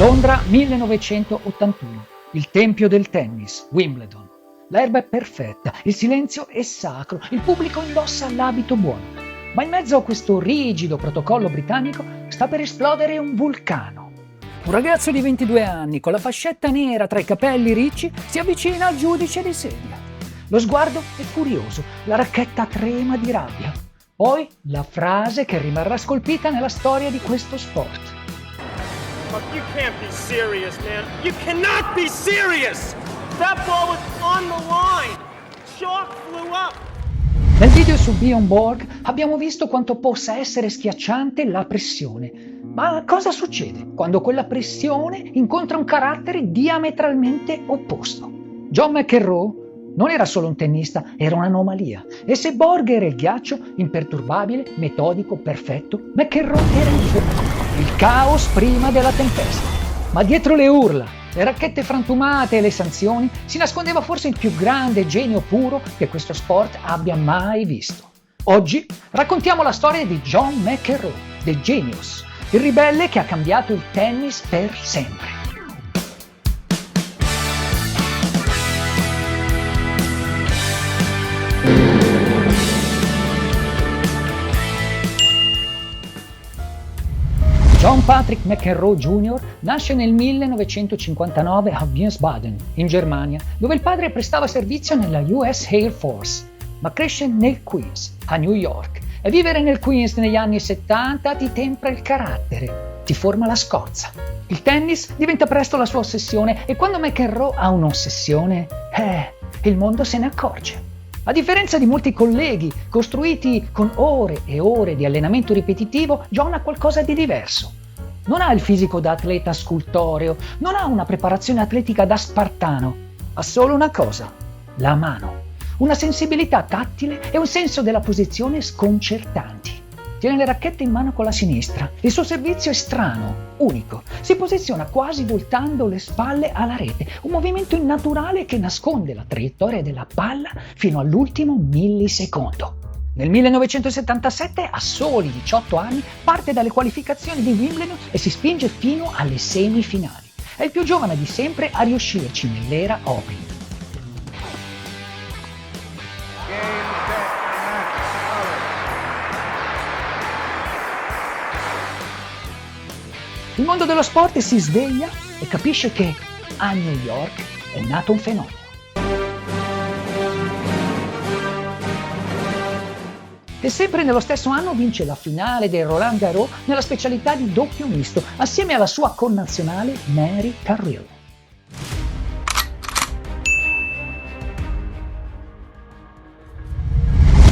Londra 1981, il tempio del tennis, Wimbledon. L'erba è perfetta, il silenzio è sacro, il pubblico indossa l'abito buono. Ma in mezzo a questo rigido protocollo britannico sta per esplodere un vulcano. Un ragazzo di 22 anni con la fascetta nera tra i capelli ricci si avvicina al giudice di sedia. Lo sguardo è furioso, la racchetta trema di rabbia. Poi la frase che rimarrà scolpita nella storia di questo sport. Look, you can't be serious, man. You cannot be serious! That ball was on the line. Chalk flew up. Nel video su Bjorn Borg abbiamo visto quanto possa essere schiacciante la pressione. Ma cosa succede quando quella pressione incontra un carattere diametralmente opposto? John McEnroe non era solo un tennista, era un'anomalia. E se Borg era il ghiaccio, imperturbabile, metodico, perfetto, McEnroe era il fuoco, il caos prima della tempesta. Ma dietro le urla, le racchette frantumate e le sanzioni si nascondeva forse il più grande genio puro che questo sport abbia mai visto. Oggi raccontiamo la storia di John McEnroe, The Genius, il ribelle che ha cambiato il tennis per sempre. John Patrick McEnroe Jr. nasce nel 1959 a Wiesbaden, in Germania, dove il padre prestava servizio nella US Air Force, ma cresce nel Queens, a New York, e vivere nel Queens negli anni 70 ti tempra il carattere, ti forma la scorza. Il tennis diventa presto la sua ossessione e quando McEnroe ha un'ossessione, il mondo se ne accorge. A differenza di molti colleghi costruiti con ore e ore di allenamento ripetitivo, John ha qualcosa di diverso. Non ha il fisico da atleta scultoreo, non ha una preparazione atletica da spartano, ha solo una cosa, la mano, una sensibilità tattile e un senso della posizione sconcertanti. Tiene le racchette in mano con la sinistra, il suo servizio è strano, unico, si posiziona quasi voltando le spalle alla rete, un movimento innaturale che nasconde la traiettoria della palla fino all'ultimo millisecondo. Nel 1977, a soli 18 anni, parte dalle qualificazioni di Wimbledon e si spinge fino alle semifinali. È il più giovane di sempre a riuscirci nell'era Open. Il mondo dello sport si sveglia e capisce che a New York è nato un fenomeno. E sempre nello stesso anno vince la finale del Roland Garros nella specialità di doppio misto, assieme alla sua connazionale Mary Carrillo.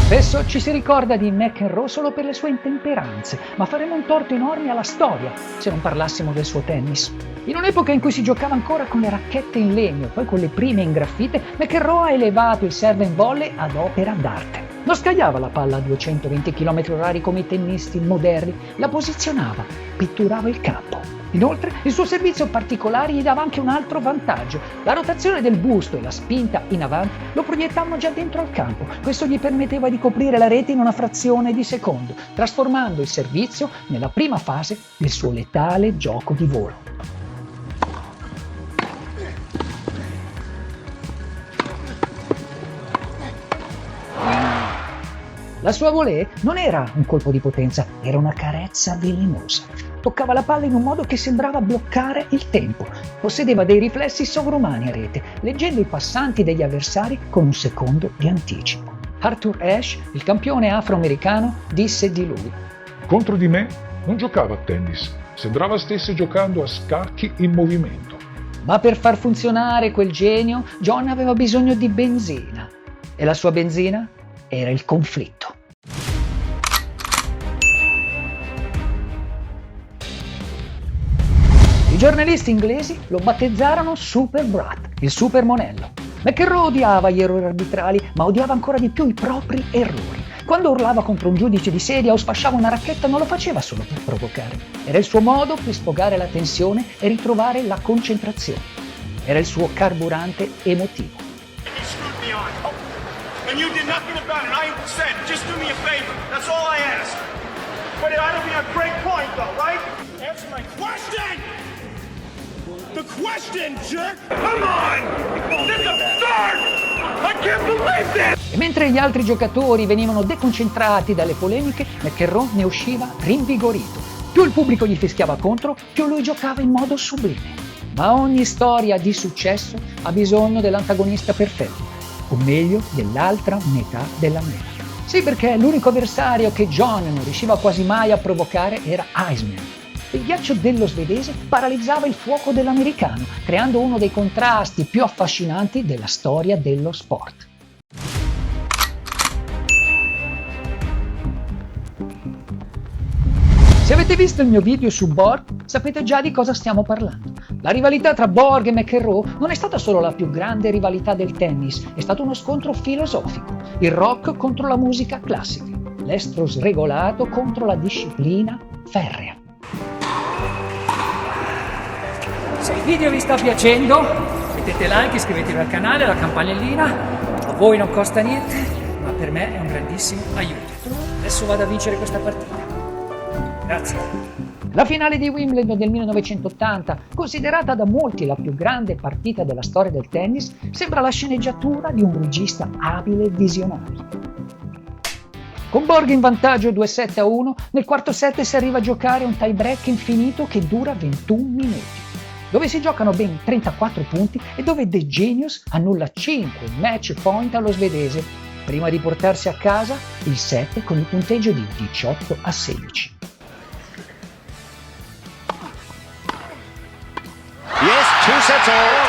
Spesso ci si ricorda di McEnroe solo per le sue intemperanze, ma faremmo un torto enorme alla storia se non parlassimo del suo tennis. In un'epoca in cui si giocava ancora con le racchette in legno e poi con le prime in graffite, McEnroe ha elevato il serve and volley ad opera d'arte. Non scagliava la palla a 220 km/h come i tennisti moderni, la posizionava, pitturava il campo. Inoltre, il suo servizio particolare gli dava anche un altro vantaggio. La rotazione del busto e la spinta in avanti lo proiettavano già dentro al campo. Questo gli permetteva di coprire la rete in una frazione di secondo, trasformando il servizio nella prima fase del suo letale gioco di volo. La sua volée non era un colpo di potenza, era una carezza velenosa. Toccava la palla in un modo che sembrava bloccare il tempo. Possedeva dei riflessi sovrumani a rete, leggendo i passanti degli avversari con un secondo di anticipo. Arthur Ashe, il campione afroamericano, disse di lui: "Contro di me non giocava a tennis, sembrava stesse giocando a scacchi in movimento." Ma per far funzionare quel genio, John aveva bisogno di benzina. E la sua benzina era il conflitto. I giornalisti inglesi lo battezzarono Super Brat, il super monello. McEnroe odiava gli errori arbitrali, ma odiava ancora di più i propri errori. Quando urlava contro un giudice di sedia o sfasciava una racchetta non lo faceva solo per provocare. Era il suo modo per sfogare la tensione e ritrovare la concentrazione. Era il suo carburante emotivo. And you did nothing about it. I said, just do me a favor. That's all I ask. But that'll be a great point, though, right? Answer my question! question, jerk! Come on! This is absurd! I can't believe this! E mentre gli altri giocatori venivano deconcentrati dalle polemiche, McEnroe ne usciva rinvigorito. Più il pubblico gli fischiava contro, più lui giocava in modo sublime. Ma ogni storia di successo ha bisogno dell'antagonista perfetto, o meglio dell'altra metà della mela. Sì, perché l'unico avversario che John non riusciva quasi mai a provocare era Iceman. Il ghiaccio dello svedese paralizzava il fuoco dell'americano, creando uno dei contrasti più affascinanti della storia dello sport. Se avete visto il mio video su Borg, sapete già di cosa stiamo parlando. La rivalità tra Borg e McEnroe non è stata solo la più grande rivalità del tennis, è stato uno scontro filosofico. Il rock contro la musica classica, l'estro sregolato contro la disciplina ferrea. Se il video vi sta piacendo, mettete like, iscrivetevi al canale, alla campanellina. A voi non costa niente, ma per me è un grandissimo aiuto. Adesso vado a vincere questa partita. Grazie. La finale di Wimbledon del 1980, considerata da molti la più grande partita della storia del tennis, sembra la sceneggiatura di un regista abile e visionario. Con Borg in vantaggio 2-7-1, nel quarto set si arriva a giocare un tie break infinito che dura 21 minuti, dove si giocano ben 34 punti e dove The Genius annulla 5 match point allo svedese, prima di portarsi a casa il set con il punteggio di 18-16. Yes, 2 sets all.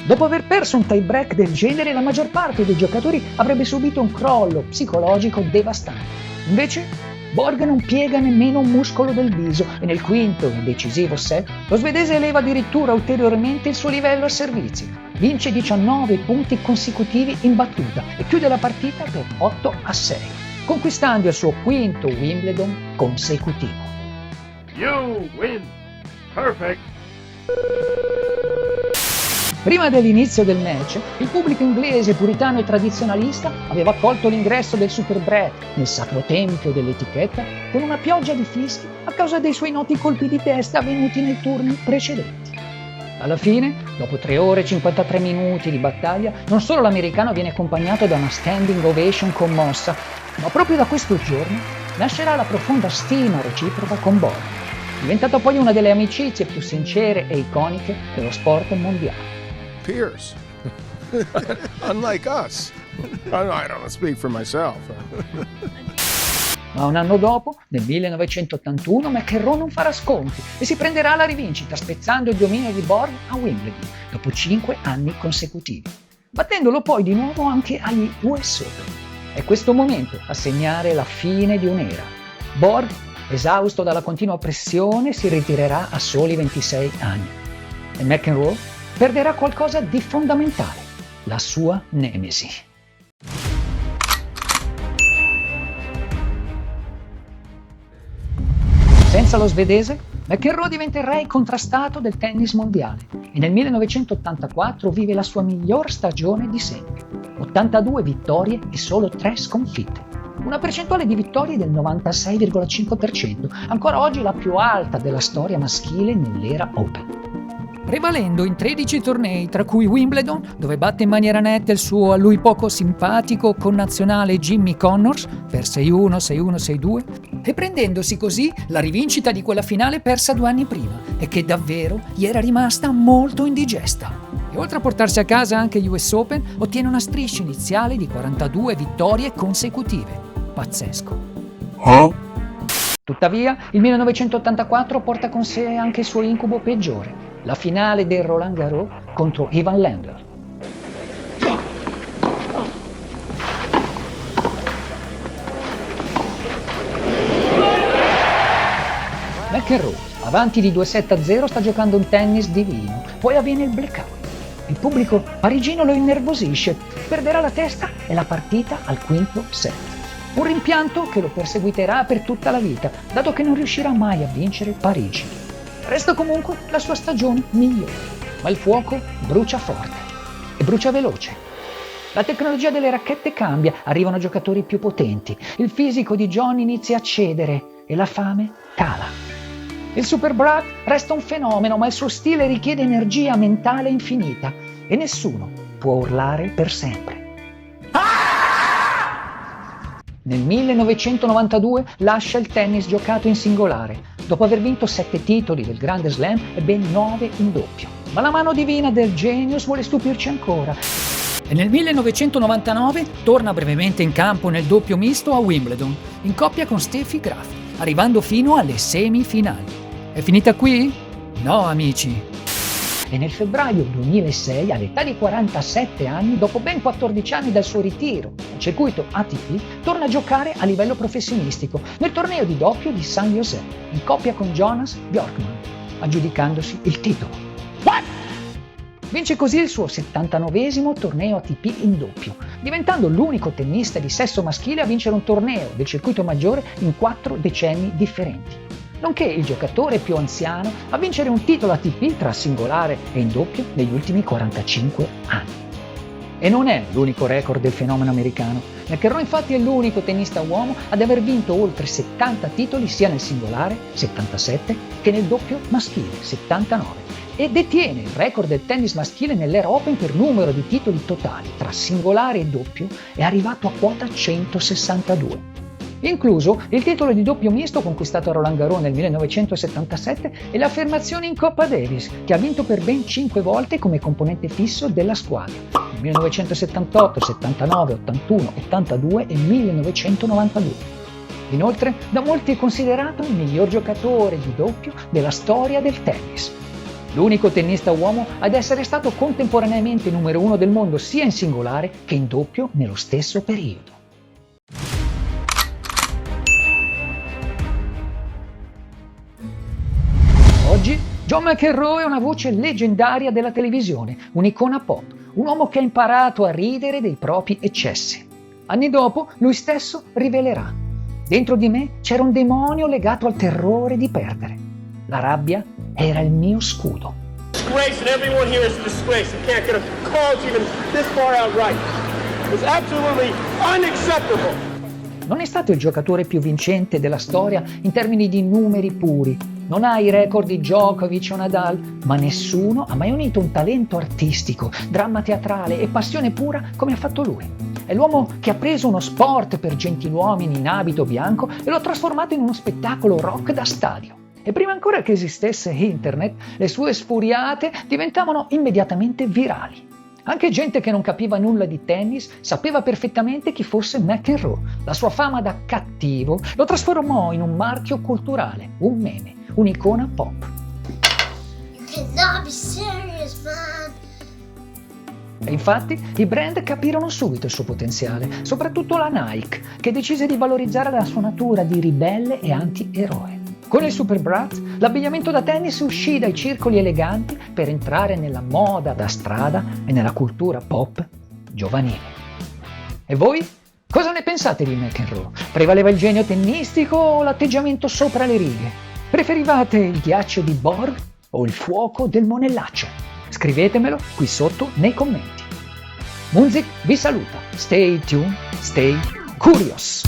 Dopo aver perso un tie break del genere, la maggior parte dei giocatori avrebbe subito un crollo psicologico devastante. Invece, Borg non piega nemmeno un muscolo del viso e nel quinto e decisivo set lo svedese eleva addirittura ulteriormente il suo livello a servizi. Vince 19 punti consecutivi in battuta e chiude la partita per 8-6, conquistando il suo quinto Wimbledon consecutivo. You win. Perfect. Prima dell'inizio del match, il pubblico inglese puritano e tradizionalista aveva accolto l'ingresso del Super Brett nel sacro tempio dell'etichetta con una pioggia di fischi a causa dei suoi noti colpi di testa avvenuti nei turni precedenti. Alla fine, dopo 3 ore e 53 minuti di battaglia, non solo l'americano viene accompagnato da una standing ovation commossa, ma proprio da questo giorno nascerà la profonda stima reciproca con Borg, diventata poi una delle amicizie più sincere e iconiche dello sport mondiale. Peers. Unlike us. I don't speak for myself. Ma un anno dopo, nel 1981, McEnroe non farà sconti e si prenderà la rivincita, spezzando il dominio di Borg a Wimbledon, dopo 5 anni consecutivi, battendolo poi di nuovo anche agli US Open. È questo momento a segnare la fine di un'era. Borg, esausto dalla continua pressione, si ritirerà a soli 26 anni. E McEnroe perderà qualcosa di fondamentale, la sua nemesi. Senza lo svedese, McEnroe diventa il re incontrastato del tennis mondiale e nel 1984 vive la sua miglior stagione di sempre. 82 vittorie e solo 3 sconfitte. Una percentuale di vittorie del 96,5%, ancora oggi la più alta della storia maschile nell'era Open. Prevalendo in 13 tornei, tra cui Wimbledon, dove batte in maniera netta il suo a lui poco simpatico connazionale Jimmy Connors per 6-1, 6-1, 6-2, e prendendosi così la rivincita di quella finale persa 2 anni prima e che davvero gli era rimasta molto indigesta. E oltre a portarsi a casa anche gli US Open, ottiene una striscia iniziale di 42 vittorie consecutive. Pazzesco. Tuttavia, il 1984 porta con sé anche il suo incubo peggiore, la finale del Roland Garros contro Ivan Lendl. McEnroe, avanti di 2-7-0, sta giocando un tennis divino, poi avviene il blackout. Il pubblico parigino lo innervosisce, perderà la testa e la partita al quinto set. Un rimpianto che lo perseguiterà per tutta la vita, dato che non riuscirà mai a vincere Parigi. Resta comunque la sua stagione migliore, ma il fuoco brucia forte e brucia veloce. La tecnologia delle racchette cambia, arrivano giocatori più potenti, il fisico di John inizia a cedere e la fame cala. Il Super Brat resta un fenomeno, ma il suo stile richiede energia mentale infinita e nessuno può urlare per sempre. Nel 1992 lascia il tennis giocato in singolare, dopo aver vinto 7 titoli del Grande Slam e ben 9 in doppio. Ma la mano divina del Genius vuole stupirci ancora. E nel 1999 torna brevemente in campo nel doppio misto a Wimbledon, in coppia con Steffi Graf, arrivando fino alle semifinali. È finita qui? No, amici. E nel febbraio 2006, all'età di 47 anni, dopo ben 14 anni dal suo ritiro dal circuito ATP, torna a giocare a livello professionistico nel torneo di doppio di San José, in coppia con Jonas Björkman, aggiudicandosi il titolo. Vince così il suo 79esimo torneo ATP in doppio, diventando l'unico tennista di sesso maschile a vincere un torneo del circuito maggiore in 4 decenni differenti, nonché il giocatore più anziano a vincere un titolo ATP tra singolare e in doppio negli ultimi 45 anni. E non è l'unico record del fenomeno americano. McEnroe infatti è l'unico tennista uomo ad aver vinto oltre 70 titoli sia nel singolare, 77, che nel doppio maschile, 79. E detiene il record del tennis maschile nell'era Open per numero di titoli totali tra singolare e doppio, è arrivato a quota 162. Incluso il titolo di doppio misto conquistato a Roland Garros nel 1977 e le affermazioni in Coppa Davis, che ha vinto per ben 5 volte come componente fisso della squadra, nel 1978, 79, 81, 82 e 1992. Inoltre, da molti è considerato il miglior giocatore di doppio della storia del tennis. L'unico tennista uomo ad essere stato contemporaneamente numero 1 del mondo sia in singolare che in doppio nello stesso periodo. Oggi John McEnroe è una voce leggendaria della televisione, un'icona pop, un uomo che ha imparato a ridere dei propri eccessi. Anni dopo lui stesso rivelerà: dentro di me c'era un demonio legato al terrore di perdere. La rabbia era il mio scudo. Disgrace, and everyone here is a disgrace. You can't get a call even this far out right. It's absolutely unacceptable. Non è stato il giocatore più vincente della storia in termini di numeri puri. Non ha i record di Djokovic o Nadal, ma nessuno ha mai unito un talento artistico, dramma teatrale e passione pura come ha fatto lui. È l'uomo che ha preso uno sport per gentiluomini in abito bianco e lo ha trasformato in uno spettacolo rock da stadio. E prima ancora che esistesse internet, le sue sfuriate diventavano immediatamente virali. Anche gente che non capiva nulla di tennis sapeva perfettamente chi fosse McEnroe. La sua fama da cattivo lo trasformò in un marchio culturale, un meme, un'icona pop. You cannot be serious, man. E infatti i brand capirono subito il suo potenziale, soprattutto la Nike, che decise di valorizzare la sua natura di ribelle e anti-eroe. Con il Super Brat, l'abbigliamento da tennis uscì dai circoli eleganti per entrare nella moda da strada e nella cultura pop giovanile. E voi? Cosa ne pensate di McEnroe? Prevaleva il genio tennistico o l'atteggiamento sopra le righe? Preferivate il ghiaccio di Borg o il fuoco del Monellaccio? Scrivetemelo qui sotto nei commenti. Munzik vi saluta. Stay tuned, stay curious.